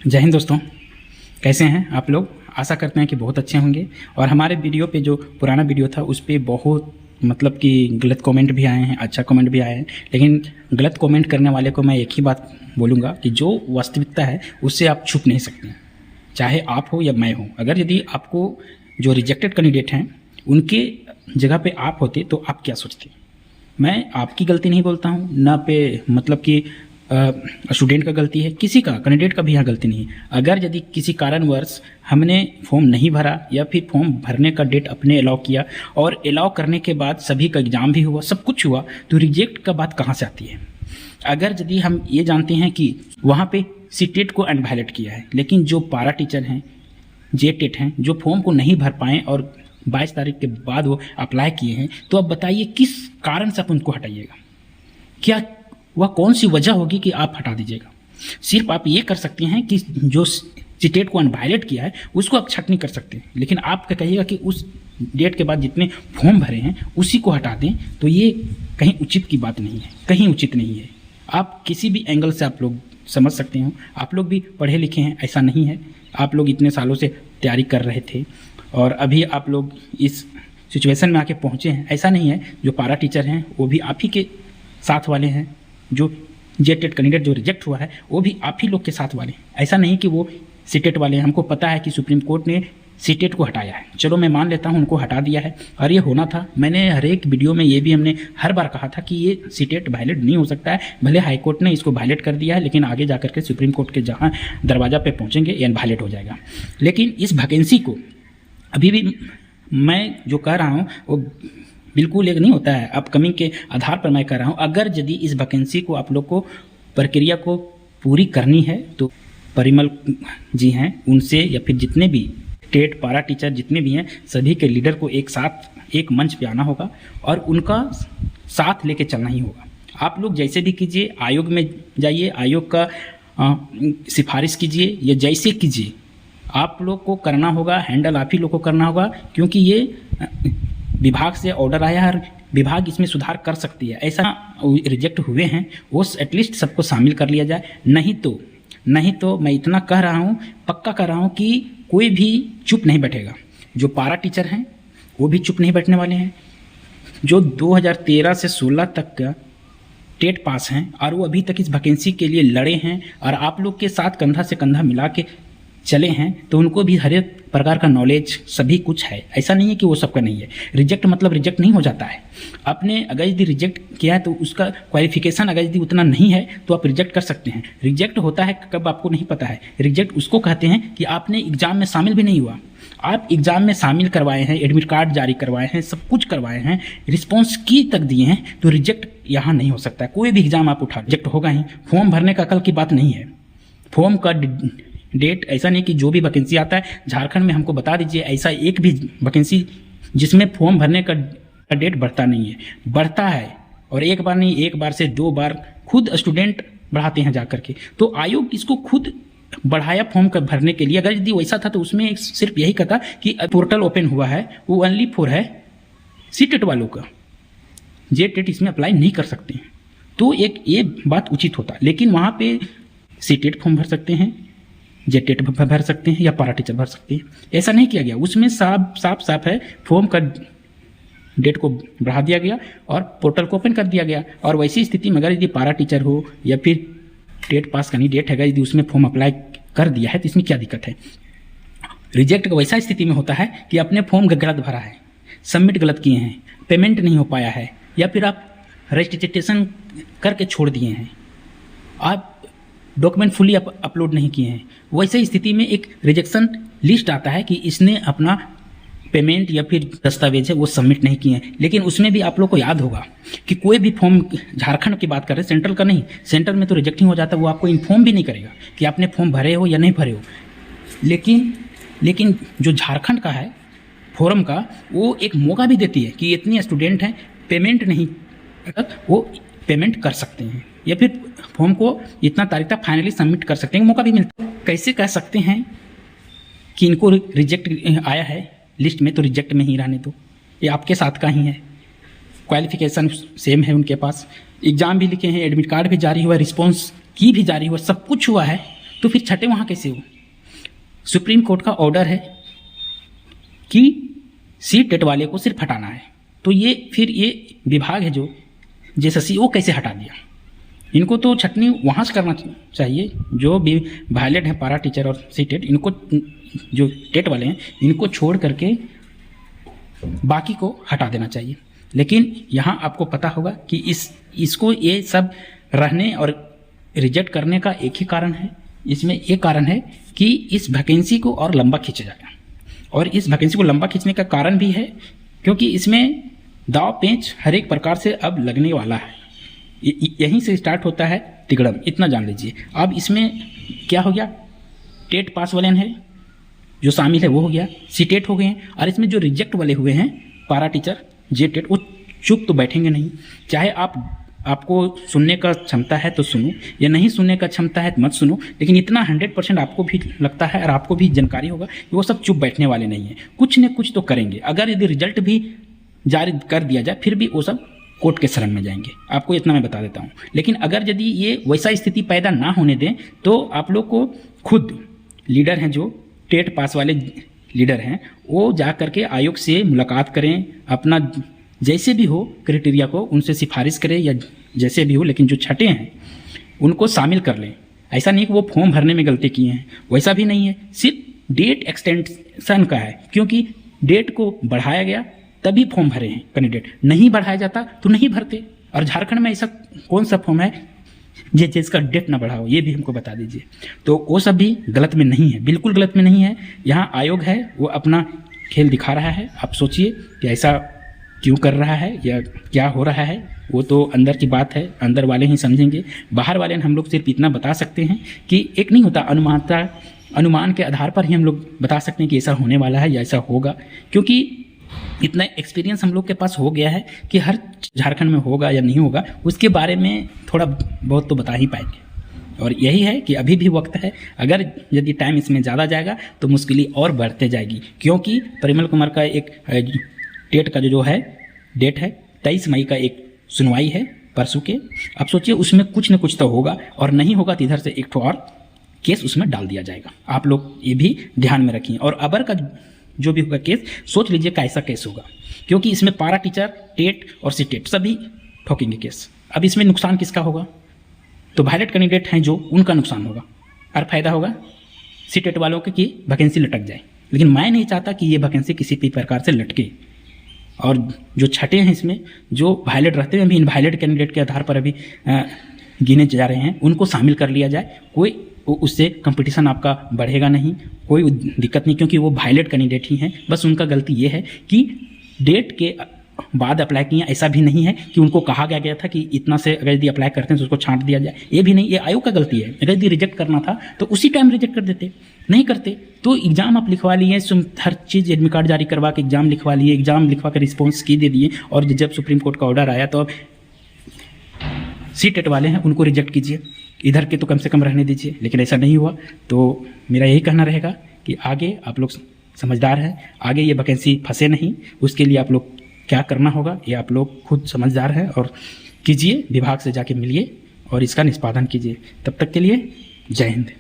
जय हिंद दोस्तों, कैसे हैं आप लोग। आशा करते हैं कि बहुत अच्छे होंगे। और हमारे वीडियो पे जो पुराना वीडियो था उस पर बहुत मतलब कि गलत कमेंट भी आए हैं, अच्छा कमेंट भी आए हैं। लेकिन गलत कमेंट करने वाले को मैं एक ही बात बोलूँगा कि जो वास्तविकता है उससे आप छुप नहीं सकते, चाहे आप हो या मैं हो। अगर यदि आपको जो रिजेक्टेड कैंडिडेट हैं उनके जगह पे आप होते तो आप क्या सोचते। मैं आपकी गलती नहीं बोलता हूँ, ना पे मतलब कि स्टूडेंट का गलती है, किसी का कैंडिडेट का भी यहाँ गलती नहीं है। अगर यदि किसी कारणवश हमने फॉर्म नहीं भरा या फिर फॉर्म भरने का डेट अपने अलाउ किया और अलाउ करने के बाद सभी का एग्ज़ाम भी हुआ, सब कुछ हुआ, तो रिजेक्ट का बात कहाँ से आती है। अगर यदि हम ये जानते हैं कि वहाँ पे सीटेट को अनवैलिड किया है, लेकिन जो पारा टीचर हैं, जेटेट हैं, जो फॉर्म को नहीं भर पाएँ और 22 तारीख के बाद वो अप्लाई किए हैं, तो अब बताइए किस कारण से आप उनको हटाइएगा। क्या वह कौन सी वजह होगी कि आप हटा दीजिएगा। सिर्फ आप ये कर सकते हैं कि जो सीटेट को अनवैलिड किया है उसको आप छट नहीं कर सकते, लेकिन आप कहिएगा कि उस डेट के बाद जितने फॉर्म भरे हैं उसी को हटा दें, तो ये कहीं उचित की बात नहीं है, कहीं उचित नहीं है। आप किसी भी एंगल से आप लोग समझ सकते हो, आप लोग भी पढ़े लिखे हैं, ऐसा नहीं है। आप लोग इतने सालों से तैयारी कर रहे थे और अभी आप लोग इस सिचुएशन में आके पहुँचे हैं, ऐसा नहीं है। जो पारा टीचर हैं वो भी आप ही के साथ वाले हैं, जो जेटेट कैंडिडेट जो रिजेक्ट हुआ है वो भी आप ही लोग के साथ वाले हैं। ऐसा नहीं कि वो सीटेट वाले हैं। हमको पता है कि सुप्रीम कोर्ट ने सीटेट को हटाया है, चलो मैं मान लेता हूँ उनको हटा दिया है और ये होना था। मैंने हर एक वीडियो में ये भी हमने हर बार कहा था कि ये सीटेट वैलिड नहीं हो सकता है। भले हाई कोर्ट ने इसको वैलिड कर दिया है, लेकिन आगे जाकर के सुप्रीम कोर्ट के जहाँ दरवाजा पे पहुँचेंगे ये अनवैलिड हो जाएगा। लेकिन इस वैकेंसी को अभी भी मैं जो कह रहा हूँ वो बिल्कुल एक नहीं होता है, अपकमिंग के आधार पर मैं कर रहा हूँ। अगर यदि इस वैकेंसी को आप लोग को प्रक्रिया को पूरी करनी है तो परिमल जी हैं उनसे या फिर जितने भी टेट पारा टीचर जितने भी हैं सभी के लीडर को एक साथ एक मंच पे आना होगा और उनका साथ लेके चलना ही होगा। आप लोग जैसे भी कीजिए, आयोग में जाइए, आयोग का सिफारिश कीजिए या जैसे कीजिए, आप लोग को करना होगा, हैंडल आप ही लोग को करना होगा, क्योंकि ये विभाग से ऑर्डर आया है, विभाग इसमें सुधार कर सकती है। ऐसा रिजेक्ट हुए हैं वो एटलीस्ट सबको शामिल कर लिया जाए। नहीं तो मैं इतना कह रहा हूँ, पक्का कह रहा हूँ कि कोई भी चुप नहीं बैठेगा। जो पारा टीचर हैं वो भी चुप नहीं बैठने वाले हैं, जो 2013 से 16 तक का टेट पास हैं और वो अभी तक इस वैकेंसी के लिए लड़े हैं और आप लोग के साथ कंधा से कंधा मिला के चले हैं, तो उनको भी हर एक प्रकार का नॉलेज सभी कुछ है। ऐसा नहीं है कि वो सबका नहीं है। रिजेक्ट मतलब रिजेक्ट नहीं हो जाता है। आपने अगर यदि रिजेक्ट किया है तो उसका क्वालिफिकेशन अगर यदि उतना नहीं है तो आप रिजेक्ट कर सकते हैं। रिजेक्ट होता है कब आपको नहीं पता है। रिजेक्ट उसको कहते हैं कि आपने एग्ज़ाम में शामिल भी नहीं हुआ, आप एग्ज़ाम में शामिल करवाए हैं, एडमिट कार्ड जारी करवाए हैं, सब कुछ करवाए हैं, रिस्पॉन्स की तक दिए हैं, तो रिजेक्ट यहाँ नहीं हो सकता। कोई भी एग्ज़ाम आप उठा रिजेक्ट होगा ही। फॉर्म भरने का कल की बात नहीं है। फॉर्म का डेट ऐसा नहीं कि जो भी वैकेंसी आता है झारखंड में हमको बता दीजिए ऐसा एक भी वैकेंसी जिसमें फॉर्म भरने का डेट बढ़ता नहीं है। बढ़ता है, और एक बार नहीं, एक बार से 2 बार खुद स्टूडेंट बढ़ाते हैं जाकर के। तो आयोग इसको खुद बढ़ाया फॉर्म का भरने के लिए। अगर यदि वैसा था तो उसमें सिर्फ यही कहता कि पोर्टल ओपन हुआ है, वो ओनली फॉर है सीटेट वालों का, जेटेट इसमें अप्लाई नहीं कर सकते हैं, तो एक ये बात उचित होता। लेकिन वहाँ पे सीटेट फॉर्म भर सकते हैं, जेटेट भर सकते हैं या पारा टीचर भर सकते हैं। ऐसा नहीं किया गया। उसमें साफ है, फॉर्म का डेट को बढ़ा दिया गया और पोर्टल को ओपन कर दिया गया। और वैसी स्थिति में अगर यदि पारा टीचर हो या फिर टेट पास कैंडिडेट है, यदि उसमें फॉर्म अप्लाई कर दिया है तो इसमें क्या दिक्कत है। रिजेक्ट का वैसा स्थिति में होता है कि अपने फॉर्म गलत भरा है, सबमिट गलत किए हैं, पेमेंट नहीं हो पाया है, या फिर आप रजिस्ट्रेशन करके छोड़ दिए हैं, आप डॉक्यूमेंट फुली अपलोड नहीं किए हैं। वैसे स्थिति में एक रिजेक्शन लिस्ट आता है कि इसने अपना पेमेंट या फिर दस्तावेज है वो सबमिट नहीं किए हैं। लेकिन उसमें भी आप लोग को याद होगा कि कोई भी फॉर्म, झारखंड की बात कर रहे हैं, सेंट्रल का नहीं, सेंट्रल में तो रिजेक्टिंग हो जाता है, वो आपको इन्फॉर्म भी नहीं करेगा कि आपने फॉर्म भरे हो या नहीं भरे हो। लेकिन जो झारखंड का है फोरम का, वो एक मौका भी देती है कि इतने स्टूडेंट हैं पेमेंट नहीं, वो पेमेंट कर सकते हैं या फिर फॉर्म को इतना तारीख तक फाइनली सबमिट कर सकते हैं, मौका भी मिलता है। कैसे कह सकते हैं कि इनको रिजेक्ट आया है लिस्ट में तो रिजेक्ट में ही रहने दो, ये आपके साथ का ही है, क्वालिफिकेशन सेम है उनके पास, एग्ज़ाम भी लिखे हैं, एडमिट कार्ड भी जारी हुआ, रिस्पॉन्स की भी जारी हुआ, सब कुछ हुआ है, तो फिर छठे वहाँ कैसे हो? सुप्रीम कोर्ट का ऑर्डर है कि सी टेट वाले को सिर्फ हटाना है, तो ये फिर ये विभाग है जो जेएसएससी वो कैसे हटा दिया? इनको तो छटनी वहाँ से करना चाहिए, जो भी वायलेट है पारा टीचर और सी टेट, इनको जो टेट वाले हैं इनको छोड़ करके बाकी को हटा देना चाहिए। लेकिन यहाँ आपको पता होगा कि इसको ये सब रहने और रिजेक्ट करने का एक ही कारण है। इसमें एक कारण है कि इस वैकेंसी को और लंबा खींचा जाएगा, और इस वैकेंसी को लंबा खींचने का कारण भी है क्योंकि इसमें दाव पेंच हर एक प्रकार से अब लगने वाला है। यहीं से स्टार्ट होता है तिगड़म, इतना जान लीजिए। अब इसमें क्या हो गया, टेट पास वाले हैं जो शामिल है वो हो गया, सी टेट हो गए हैं, और इसमें जो रिजेक्ट वाले हुए हैं पारा टीचर जे टेट, वो चुप तो बैठेंगे नहीं। चाहे आपको सुनने का क्षमता है तो सुनो, या नहीं सुनने का क्षमता है तो मत सुनो, लेकिन इतना 100% आपको भी लगता है और आपको भी जानकारी होगा कि वो सब चुप बैठने वाले नहीं हैं, कुछ न कुछ तो करेंगे। अगर यदि रिजल्ट भी जारी कर दिया जाए फिर भी वो सब कोर्ट के शरण में जाएंगे, आपको इतना मैं बता देता हूँ। लेकिन अगर यदि ये वैसा स्थिति पैदा ना होने दें तो आप लोग को खुद लीडर हैं, जो टेट पास वाले लीडर हैं, वो जा करके आयोग से मुलाकात करें, अपना जैसे भी हो क्राइटेरिया को उनसे सिफारिश करें या जैसे भी हो, लेकिन जो छठे हैं उनको शामिल कर लें। ऐसा नहीं कि वो फॉर्म भरने में गलती किए हैं, वैसा भी नहीं है, सिर्फ डेट एक्सटेंशन का है, क्योंकि डेट को बढ़ाया गया तभी फॉर्म भरे हैं कैंडिडेट, नहीं बढ़ाया जाता तो नहीं भरते। और झारखंड में ऐसा कौन सा फॉर्म है जिसका डेट ना बढ़ा हो, ये भी हमको बता दीजिए। तो वो सब भी गलत में नहीं है, बिल्कुल गलत में नहीं है। यहाँ आयोग है वो अपना खेल दिखा रहा है, आप सोचिए कि ऐसा क्यों कर रहा है या क्या हो रहा है, वो तो अंदर की बात है, अंदर वाले ही समझेंगे। बाहर वाले हम लोग सिर्फ इतना बता सकते हैं कि एक नहीं होता अनुमान के आधार पर ही हम लोग बता सकते हैं कि ऐसा होने वाला है या ऐसा होगा, क्योंकि इतना एक्सपीरियंस हम लोग के पास हो गया है कि हर झारखंड में होगा या नहीं होगा उसके बारे में थोड़ा बहुत तो बता ही पाएंगे। और यही है कि अभी भी वक्त है, अगर यदि टाइम इसमें ज़्यादा जाएगा तो मुश्किलें और बढ़ते जाएगी, क्योंकि परिमल कुमार का एक टेट का जो है डेट है 23 मई का एक सुनवाई है परसों के। आप सोचिए उसमें कुछ न कुछ तो होगा, और नहीं होगा तो इधर से एक और केस उसमें डाल दिया जाएगा। आप लोग ये भी ध्यान में रखिए। और अबर का जो भी होगा केस, सोच लीजिए कैसा केस होगा, क्योंकि इसमें पारा टीचर, टेट और सी टेट सभी ठोकेंगे केस। अब इसमें नुकसान किसका होगा? तो वायलेट कैंडिडेट हैं जो, उनका नुकसान होगा, और फायदा होगा सी टेट वालों के कि वैकेंसी लटक जाए। लेकिन मैं नहीं चाहता कि ये वैकेंसी किसी भी प्रकार से लटके, और जो छठे हैं इसमें जो वायलेट रहते हैं, अभी इन वायलेट कैंडिडेट के आधार पर अभी गिने जा रहे हैं, उनको शामिल कर लिया जाए। कोई उससे कंपटीशन आपका बढ़ेगा नहीं, कोई दिक्कत नहीं, क्योंकि वो वायलेट कैंडिडेट ही हैं। बस उनका गलती ये है कि डेट के बाद अप्लाई किया, ऐसा भी नहीं है कि उनको कहा गया था कि इतना से अगर यदि अप्लाई करते हैं तो उसको छांट दिया जाए, ये भी नहीं, ये आयोग का गलती है। अगर यदि रिजेक्ट करना था तो उसी टाइम रिजेक्ट कर देते, नहीं करते तो एग्जाम आप लिखवा लिए, हर चीज़ एडमिट कार्ड जारी करवा के एग्जाम लिखवा लिए, एग्जाम लिखवा कर रिस्पॉन्स की दे दिए, और जब सुप्रीम कोर्ट का ऑर्डर आया तो अब सी टेट वाले हैं उनको रिजेक्ट कीजिए, इधर के तो कम से कम रहने दीजिए। लेकिन ऐसा नहीं हुआ। तो मेरा यही कहना रहेगा कि आगे आप लोग समझदार हैं, आगे ये वैकेंसी फंसे नहीं, उसके लिए आप लोग क्या करना होगा ये आप लोग खुद समझदार हैं, और कीजिए, विभाग से जाके मिलिए और इसका निष्पादन कीजिए। तब तक के लिए जय हिंद।